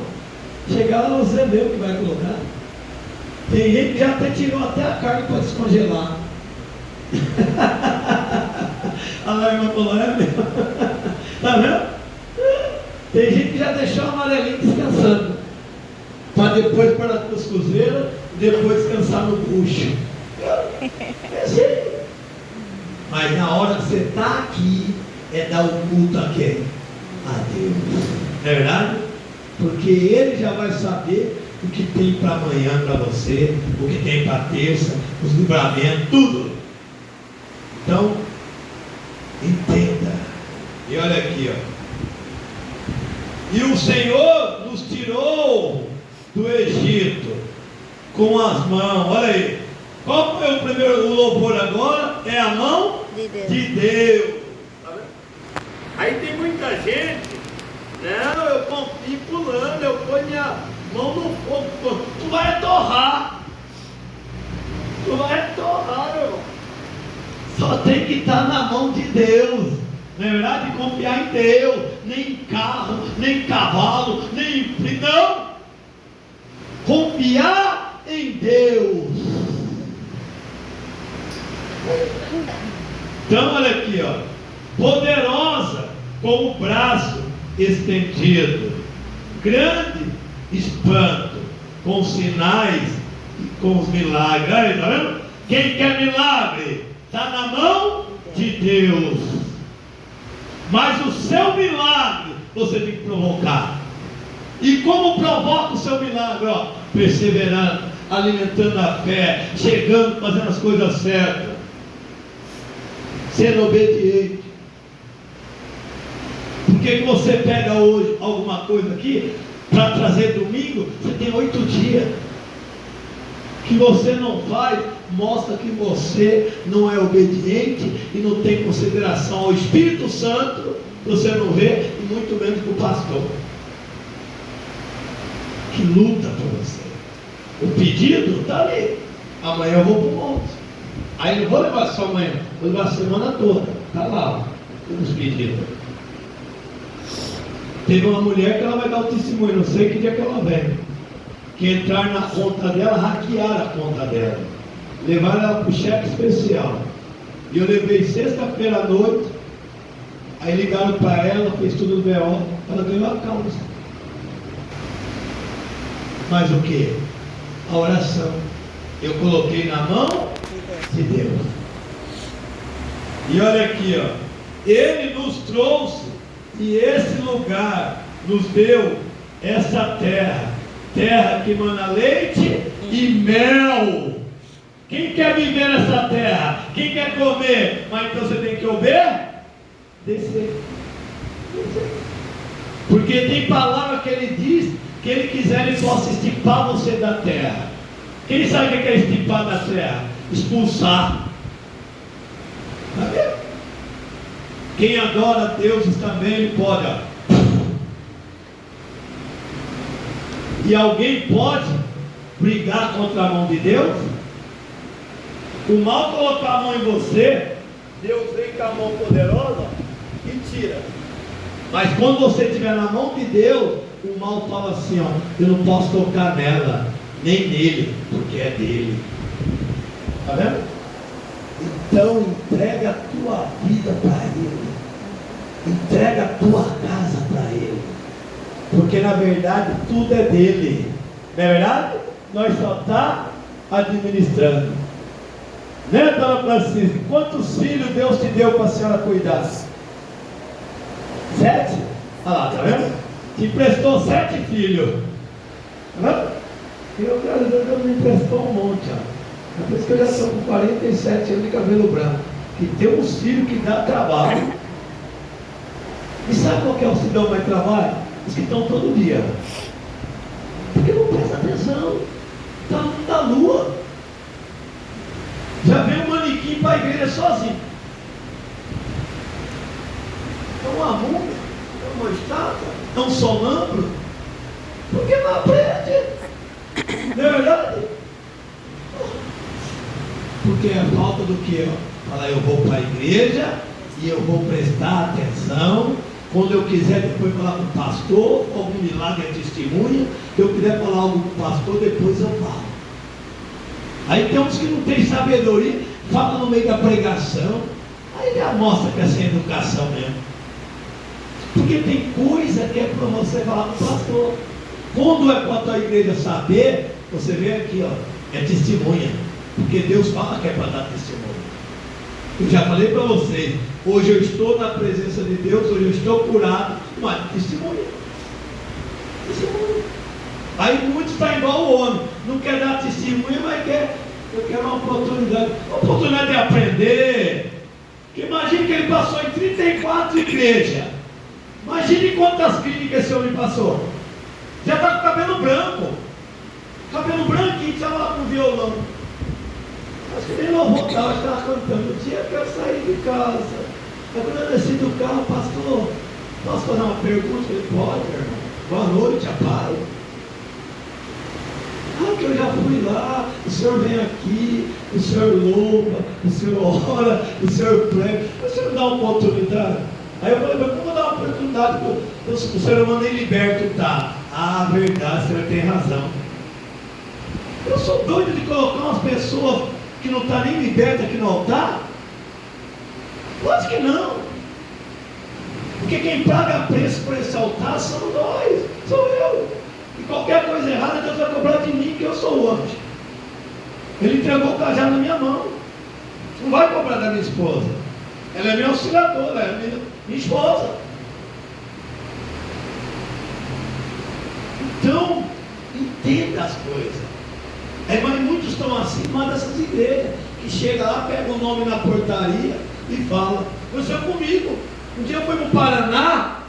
Chegar lá, você vê o que vai colocar. Tem gente que já até tirou até a carne para descongelar. A lá, irmã falou, é mesmo? Está vendo? Tem gente que já deixou o amarelinho descansando, para depois pôr na cuscuzeira e depois descansar no bucho. É assim. Mas na hora que você está aqui, é dar o culto a quem? A Deus. Não é verdade? Porque Ele já vai saber o que tem para amanhã para você, o que tem para terça, os livramentos, tudo. Então, entenda. E olha aqui, ó. E o Senhor nos tirou do Egito com as mãos. Olha aí. Qual foi o primeiro louvor agora? É a mão de Deus. Tá vendo? Aí tem muita gente. Não, eu confio pulando, eu ponho minha mão no fogo. Tu vai torrar. Tu vai torrar, meu irmão. Só tem que estar na mão de Deus. Não é verdade? Confiar em Deus. Nem em carro, nem em cavalo, nem em... Não. Confiar em Deus. Então olha aqui, ó. Poderosa com o braço estendido, grande espanto, com sinais e com os milagres. Aí, tá vendo? Quem quer milagre está na mão de Deus. Mas o seu milagre você tem que provocar. E como provoca o seu milagre? Ó, perseverando, alimentando a fé, chegando, fazendo as coisas certas, sendo obediente. Por que você pega hoje alguma coisa aqui para trazer domingo? Você tem 8 dias que você não faz, mostra que você não é obediente e não tem consideração ao Espírito Santo. Você não vê, e muito menos para o pastor que luta por você. O pedido está ali. Amanhã eu vou para o monte. Aí não vou levar só amanhã, vou levar a semana toda. Está lá, os pedidos. Teve uma mulher que ela vai dar o testemunho, não sei que dia que ela vem, que entraram na conta dela, hackearam a conta dela, levaram ela para o cheque especial. E eu levei sexta-feira à noite, aí ligaram para ela, fez tudo no BO, ela ganhou a causa. Mas o que? A oração. Eu coloquei na mão de Deus. E olha aqui, ó. Ele nos trouxe e esse lugar nos deu essa terra. Terra que mana leite e mel. Quem quer viver nessa terra? Quem quer comer? Mas então você tem que obedecer. Porque tem palavra que ele diz que ele quiser ele possa estipar você da terra. Quem sabe o que é estipar da terra? Expulsar. Tá vendo? Quem adora a Deus também ele pode, ó. E alguém pode brigar contra a mão de Deus? O mal colocar a mão em você, Deus vem com a mão poderosa e tira. Mas quando você estiver na mão de Deus, o mal fala assim, ó, eu não posso tocar nela, nem nele, porque é dele. Está vendo? Então entrega a tua vida para Ele. Entrega a tua casa para Ele. Porque na verdade tudo é dele. Não é verdade? Nós só está administrando. Né, dona Francisca? Quantos filhos Deus te deu para a senhora cuidar? 7? Olha lá, tá vendo? Te emprestou 7 filhos. Tá vendo? Eu, graças a Deus, me emprestou um monte. Ó. Por isso que eu já estou com 47 anos de cabelo branco. Que tem uns filhos que dá trabalho. E sabe qual que é o que dá mais trabalho? Os que estão todo dia. Porque não presta atenção. Está na lua. Já vem um manequim para a igreja sozinho. É uma múmia, é uma estátua, é um sonâmbulo. Porque não aprende. Não é verdade? Porque é falta do que? Falar, eu vou para a igreja e eu vou prestar atenção. Quando eu quiser depois falar com o pastor, algum milagre é testemunha. Se eu quiser falar algo com o pastor, depois eu falo. Aí tem uns que não tem sabedoria, fala no meio da pregação. Aí já mostra que é sem educação mesmo. Porque tem coisa que é para você falar com o pastor. Quando é para a tua igreja saber, você vê aqui, ó, é testemunha. Porque Deus fala que é para dar testemunho. Eu já falei para vocês, hoje eu estou na presença de Deus, hoje eu estou curado, mas testemunha. Testemunha. Aí muitos estão igual o homem, não quer dar testemunha, mas eu quero uma oportunidade de aprender. Imagine que ele passou em 34 igrejas. Imagine quantas clínicas esse homem passou. Já está com cabelo branco. Cabelo branquinho, estava lá com violão. Acho que nem louvor estava, estava cantando. O dia que eu saí de casa, quando eu desci do carro, pastor, posso fazer uma pergunta? Ele pode, irmão. Boa noite, a paz. Que eu já fui lá, o senhor vem aqui, o senhor louva, o senhor ora, o senhor prega, o senhor dá uma oportunidade. Aí eu falei, mas como dar uma oportunidade? O ser humano nem liberto tá. Ah, verdade, o senhor tem razão. Eu sou doido de colocar umas pessoas que não estão nem libertas aqui no altar? Lógico que não. Porque quem paga preço por esse altar são nós, sou eu. E qualquer coisa errada, Deus vai cobrar de mim, que eu sou o anjo. Ele entregou o cajado na minha mão. Você não vai cobrar da minha esposa. Ela é minha auxiliadora, ela é minha esposa. Então, entenda as coisas. Aí, mas muitos estão acima dessas igrejas, que chega lá, pega o nome na portaria e fala. Aconteceu comigo. Um dia eu fui no Paraná,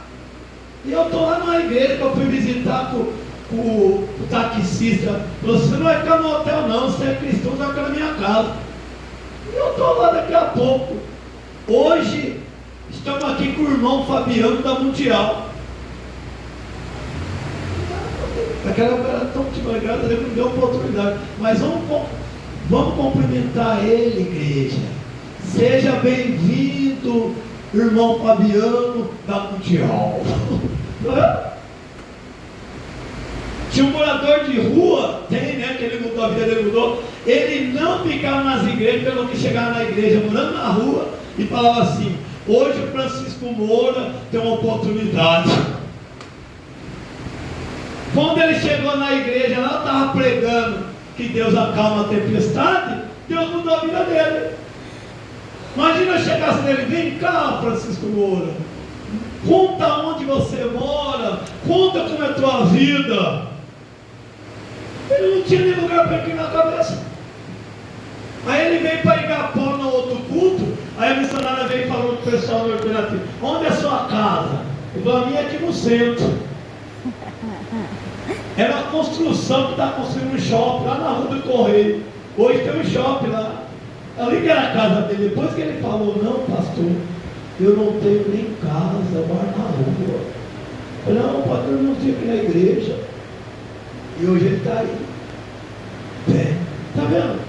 e eu estou lá numa igreja que eu fui visitar com o taxista. Falou, você não vai ficar no hotel não, você é cristão, você vai ficar na minha casa. E eu estou lá daqui a pouco. Hoje, estamos aqui com o irmão Fabiano da Mundial. Aquela era tão tipo, graças a Deus não deu oportunidade. Mas vamos cumprimentar ele, igreja. Seja bem-vindo, irmão Fabiano da Mundial. Tinha um morador de rua, tem, né? Que ele mudou, a vida dele mudou. Ele não ficava nas igrejas, pelo que chegava na igreja, morando na rua, e falava assim: hoje o Francisco Moura tem uma oportunidade. Quando ele chegou na igreja, ela estava pregando que Deus acalma a tempestade, Deus mudou a vida dele. Imagina eu chegasse nele: vem cá, Francisco Moura, conta onde você mora, conta como é a tua vida. Ele não tinha nem lugar para ir na cabeça. Aí ele veio para Igapó no outro culto. Aí a missionária veio e falou para o pessoal no ordenativo: onde é a sua casa? Ele falou: a minha é aqui no centro. Era uma construção que estava construindo um shopping lá na rua do Correio. Hoje tem um shopping lá. Ali que era a casa dele. Depois que ele falou: não, pastor, eu não tenho nem casa, eu moro na rua. Eu falei: não, pastor, eu não estou aqui na igreja. E hoje ele está aí. Está vendo?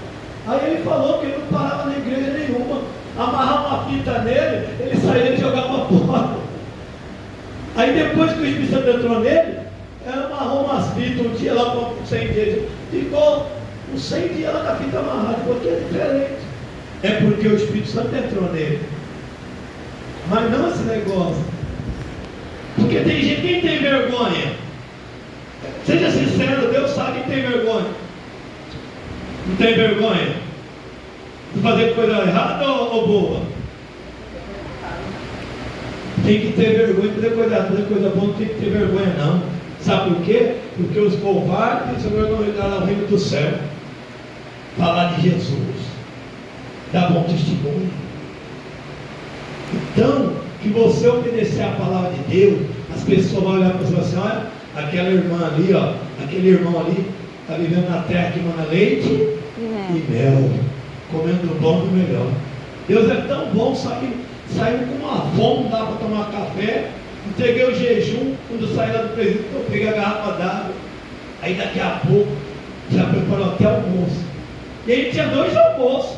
Aí ele falou que ele não parava na igreja nenhuma. Amarrar uma fita nele, ele saía e jogava fora. Aí depois que o Espírito Santo entrou nele, ela amarrou umas fitas um dia lá por 100 dias. Ficou uns 100 dias lá com a fita amarrada, porque é diferente. É porque o Espírito Santo entrou nele. Mas não esse negócio. Porque tem gente, quem tem vergonha? Seja sincero, Deus sabe quem tem vergonha. Não tem vergonha de fazer coisa errada ou boa? Tem que ter vergonha de fazer coisa boa, não tem que ter vergonha não. Sabe por quê? Porque os covardes não entrarão no reino do céu. Falar de Jesus, dar bom testemunho. Então, que você obedecer a palavra de Deus, as pessoas vão olhar para você e falar assim: olha, aquela irmã ali, ó, aquele irmão ali, está vivendo na terra que mana leite e mel, comendo do bom e do melhor. Deus é tão bom, sabe? Saímos com uma fome, não dá para tomar café. Entreguei o jejum, quando saí lá do presídio, eu peguei a garrafa d'água. Aí daqui a pouco, já preparou até almoço. E aí tinha 2 almoços.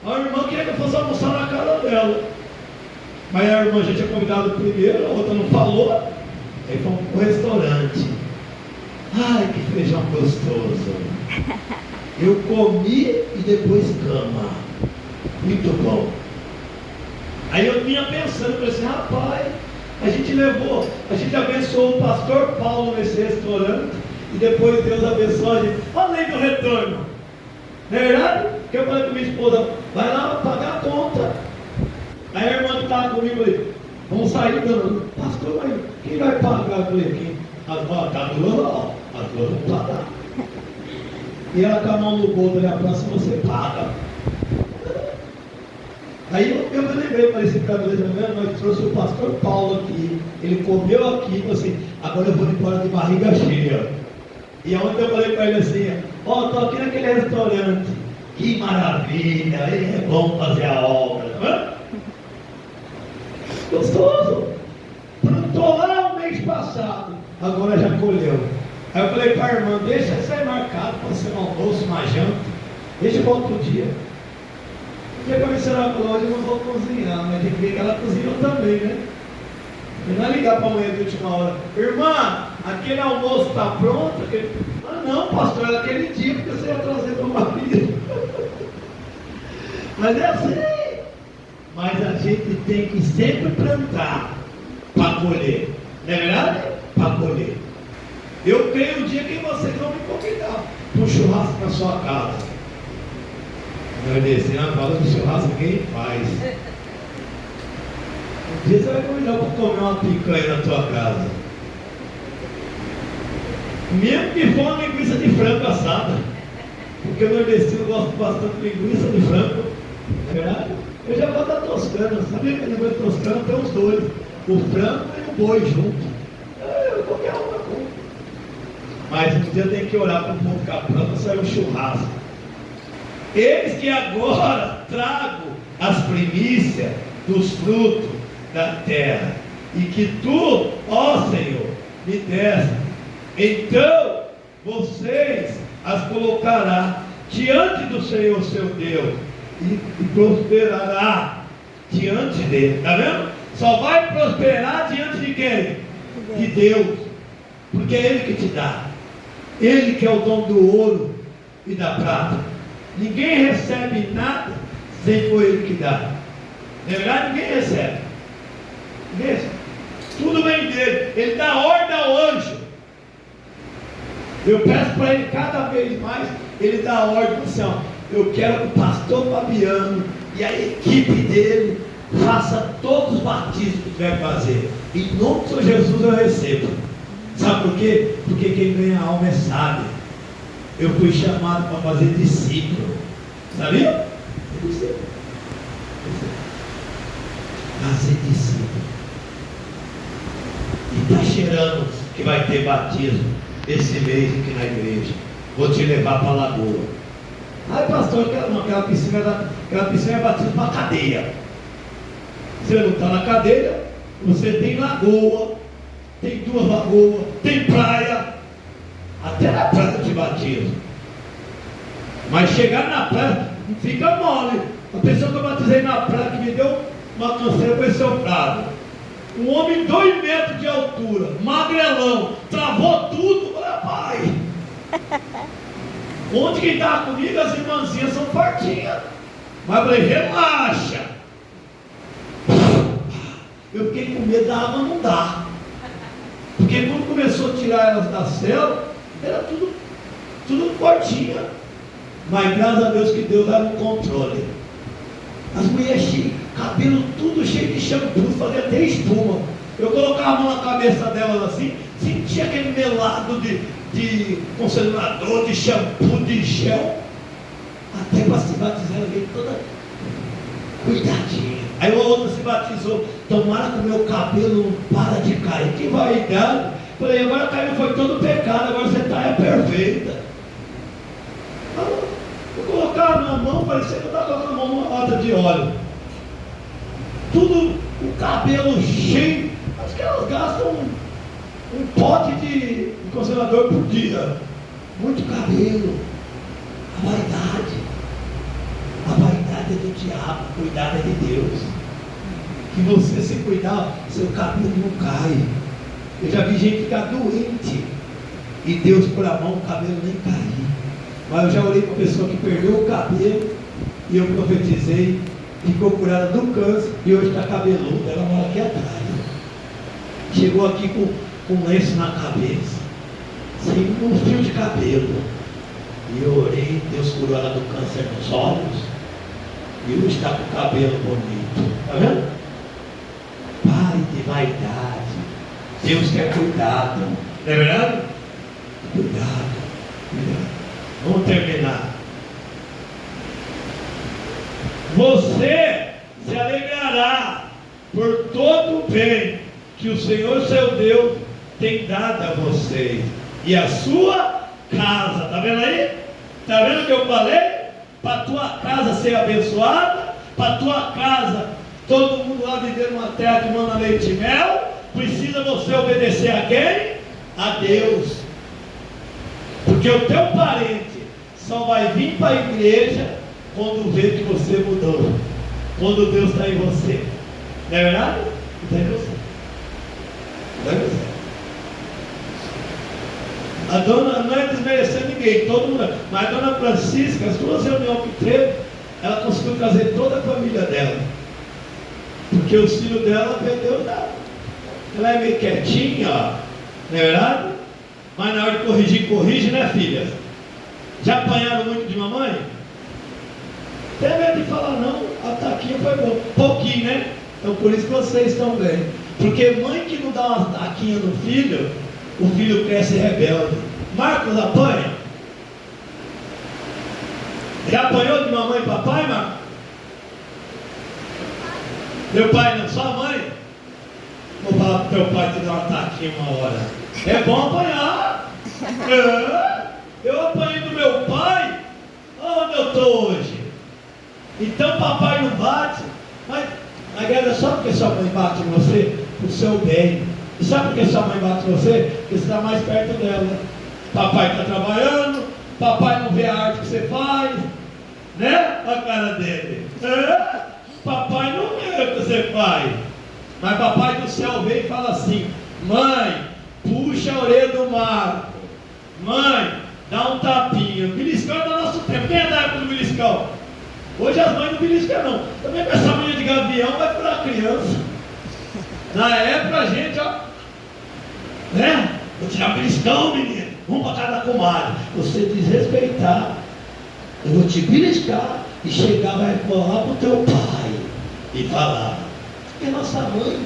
A irmã queria que eu fosse almoçar na casa dela. Mas a irmã já tinha convidado primeiro, a outra não falou. Aí fomos para o restaurante. Ai, que feijão gostoso. Eu comi e depois cama. Muito bom. Aí eu vinha pensando, eu falei assim: rapaz, a gente abençoou o pastor Paulo nesse restaurante, e depois Deus abençoou a gente. Olha a lei do retorno. Não é verdade? Que eu falei com minha esposa: vai lá pagar a conta. Aí a irmã que estava comigo ali: vamos sair dando. Pastor, mas quem vai pagar? Eu falei: quem? As duas não. As duas vão pagar. E ela com a mão no bolso ali: a próxima você paga. Aí eu me lembrei, falei assim para a nós trouxe o pastor Paulo aqui, ele comeu aqui, falou assim: agora eu vou embora de barriga cheia. E ontem eu falei para ele assim: ó, estou aqui naquele restaurante, que maravilha, é bom fazer a obra, não é? Gostoso. Plantou lá o mês passado, agora já colheu. Aí eu falei para a irmã: deixa sair marcado para ser um almoço, uma janta, deixa para outro dia. E a missionária falou: hoje eu não vou cozinhar, mas tem que ver que ela cozinhou também, né? E não é ligar para amanhã de última hora: irmã, aquele almoço está pronto? Ah, não, pastor, era aquele dia que você ia trazer para o marido. Mas é assim. Mas a gente tem que sempre plantar para colher. Não é verdade? Para colher. Eu creio um dia que vocês vão me convidar para um churrasco na sua casa. Nordestina fala que churrasco ninguém faz. Um dia você vai convidar para comer uma picanha na tua casa. Mesmo que for uma linguiça de frango assada. Porque o nordestino gosta bastante de linguiça de frango. Não é verdade? Eu já gosto da toscana. Sabia que a linguiça toscana tem os dois. O frango e o boi junto. Qualquer uma coisa. Mas um dia tem que orar para o povo ficar pronto para sair um churrasco. Eis que agora trago as primícias dos frutos da terra, e que tu, ó Senhor, me deste. Então vocês as colocará diante do Senhor seu Deus, e prosperará diante dele. Está vendo? Só vai prosperar diante de quem? De Deus. Porque é Ele que te dá. Ele que é o dono do ouro e da prata. Ninguém recebe nada sem for Ele que dá. Na verdade, ninguém recebe. Ninguém recebe. Tudo vem dele. Ele dá ordem ao anjo. Eu peço para ele cada vez mais. Ele dá ordem assim, ó, eu quero que o pastor Fabiano e a equipe dele faça todos os batismos que tiver que fazer. Em nome de Jesus eu recebo. Sabe por quê? Porque quem ganha a alma é sábio. Eu fui chamado para fazer discípulo. Sabia? Fazer discípulo. E está cheirando que vai ter batismo esse mês aqui na igreja. Vou te levar para a lagoa. Ai pastor, aquela piscina é batismo para cadeia. Você não está na cadeia, você tem lagoa, tem 2 lagoas, tem praia, até na praia de batismo. Mas chegar na praia não fica mole. A pessoa que eu batizei na praia que me deu uma canseira foi seu Prado. Um homem 2 metros de altura, magrelão, travou tudo. Pai, onde quem estava comigo, as irmãzinhas são fortinhas. Mas eu falei, relaxa. Eu fiquei com medo da água não dar. Porque quando começou a tirar elas da cela, era tudo fortinha. Mas graças a Deus que Deus dava um controle. As mulheres cheias, cabelo tudo cheio de shampoo, fazia até espuma. Eu colocava a mão na cabeça delas assim, sentia aquele melado de conservador, de shampoo, de gel. Até para se batizar, ela veio toda cuidadinha. Aí a outra se batizou, tomara que o meu cabelo não para de cair. Que vaidade. Falei, agora caiu, foi todo pecado, agora você está perfeita. Eu colocava na mão, parecia que eu estava colocando a mão numa lata de óleo. Tudo, o cabelo cheio. Acho que elas gastam um pote de conservador por dia. Muito cabelo. A vaidade. A vaidade é do diabo, cuidado é de Deus. Que você se cuidar, seu cabelo não cai. Eu já vi gente ficar doente e Deus por a mão, o cabelo nem cair. Mas eu já orei para uma pessoa que perdeu o cabelo e eu profetizei, ficou curada do câncer e hoje está cabeluda, ela mora aqui atrás. Chegou aqui com um lenço na cabeça, sem um fio de cabelo. E eu orei, Deus curou ela do câncer nos olhos e hoje está com o cabelo bonito. Está vendo? Pare de vaidade. Deus quer cuidado. Não é verdade? Cuidado. Vamos terminar. Você se alegrará por todo o bem que o Senhor seu Deus tem dado a vocês e a sua casa. Está vendo aí? Está vendo o que eu falei? Para a tua casa ser abençoada, para a tua casa, todo mundo lá viver numa terra que manda leite e mel, precisa você obedecer a quem? A Deus. Porque o teu parente só vai vir para a igreja quando vê que você mudou. Quando Deus está em você. Não é verdade? Está em você. Está em você. A dona, não é desmerecer ninguém, todo mundo. Mas a dona Francisca, as 2 reuniões que teve, ela conseguiu trazer toda a família dela. Porque os filhos dela perdeu nada. Ela é meio quietinha, ó. Não é verdade? Mas na hora de corrigir, corrige, né, filha? Já apanharam muito de mamãe? Tem medo de falar, não, a taquinha foi bom. Pouquinho, né? Então por isso que vocês estão bem. Porque mãe que não dá uma taquinha no filho, o filho cresce rebelde. Marcos apanha? Já apanhou de mamãe e papai, Marcos? Meu pai não, sua mãe? Vou falar pro teu pai te dar uma taquinha uma hora. É bom apanhar. Eu apanhei do meu pai. Onde eu estou hoje? Então papai não bate. Mas guerra, só porque sua mãe bate em você? Pro seu bem. E sabe por que sua mãe bate em você? Porque você está mais perto dela. Papai está trabalhando. Papai não vê a arte que você faz. Né? A cara dele. Papai não vê o que você faz. Mas papai do céu vem e fala assim: mãe, puxa a orelha do Marco. Mãe, dá um tapinha. Beliscão é do nosso tempo. Quem é da época do beliscão? Hoje as mães não beliscam não. Também com essa manhã de gavião vai furar a criança. Na época a gente, ó, né? Vou tirar o beliscão, menino. Vamos para casa da comadre. Você desrespeitar, eu vou te beliscar e chegar, vai falar pro teu pai e falar. Porque nossa mãe,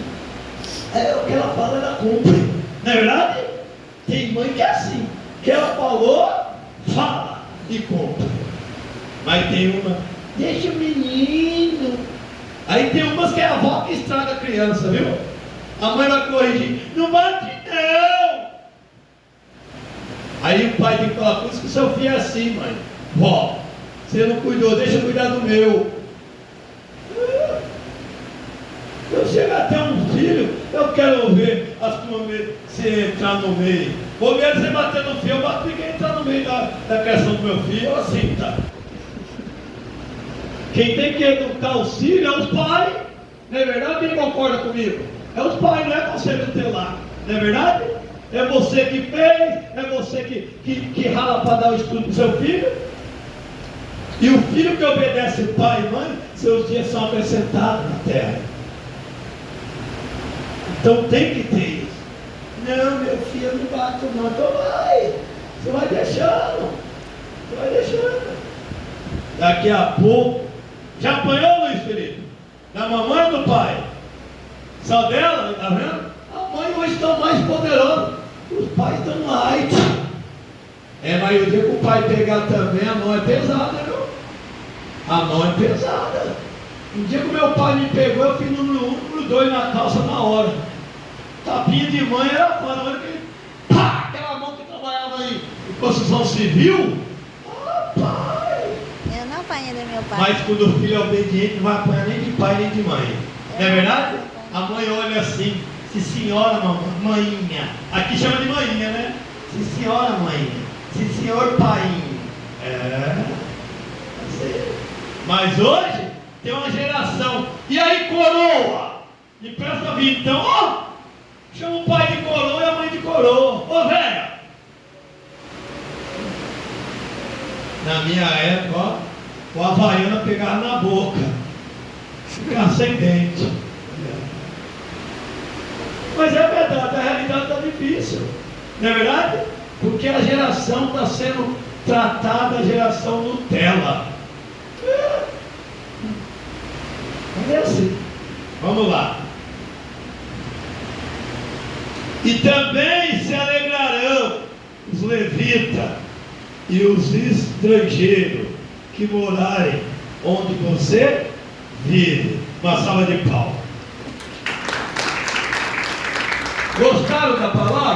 o que ela fala, ela cumpre. Não é verdade? Tem mãe que é assim. Que ela falou, fala e cumpre. Mas tem uma, deixa o menino. Aí tem umas que é a avó que estraga a criança, viu? A mãe vai corrigir, não bate não. Aí o pai tem que falar, por isso que o seu filho é assim, mãe. Vó, você não cuidou, deixa eu cuidar do meu. Eu chego até um filho, eu quero ver as turmas se entrar no meio. Vou ver você bater no filho, eu bato ninguém entrar no meio da criação do meu filho, assim, tá? Quem tem que educar os filhos é os pais. Não é verdade? Quem concorda comigo? É os pais, não é você tutelar. Não é verdade? É você que fez, é você que rala para dar o estudo para o seu filho. E o filho que obedece pai e mãe, seus dias são acrescentados na terra. Então tem que ter isso. Não, meu filho, não bate não. Então vai. Você vai deixando. Você vai deixando. Daqui a pouco. Já apanhou, Luiz Felipe? Da mamãe ou do pai? Só dela, tá vendo? A mãe hoje está mais poderosa. Os pais estão light. Mas o dia que o pai pegar também, a mão é pesada, viu? A mão é pesada. Um dia que o meu pai me pegou, eu fiz número 1, número 2 na calça na hora. Tapinha de mãe era foda. Na hora que pá, aquela mão que trabalhava em construção civil. Pai. Eu não apanhei do meu pai. Mas quando o filho é obediente, não vai apanhar nem de pai nem de mãe. Não é verdade? A mãe olha assim, se senhora mãinha. Aqui chama de mãinha, né? Se senhora mãinha. Se senhor painho. Mas hoje tem uma geração. E aí, coroa? Me presta vida. Então, ó, chama o pai de coroa e a mãe de coroa. Ô, velho. Na minha época, ó, o havaiana pegava na boca. Ficava sem dente. Mas é verdade, a realidade está difícil. Não é verdade? Porque a geração está sendo tratada, a geração Nutella. Mas é assim. Vamos lá. E também se alegrarão os levitas e os estrangeiros que morarem onde você vive. Uma salva de palmas. Gostaram da palavra?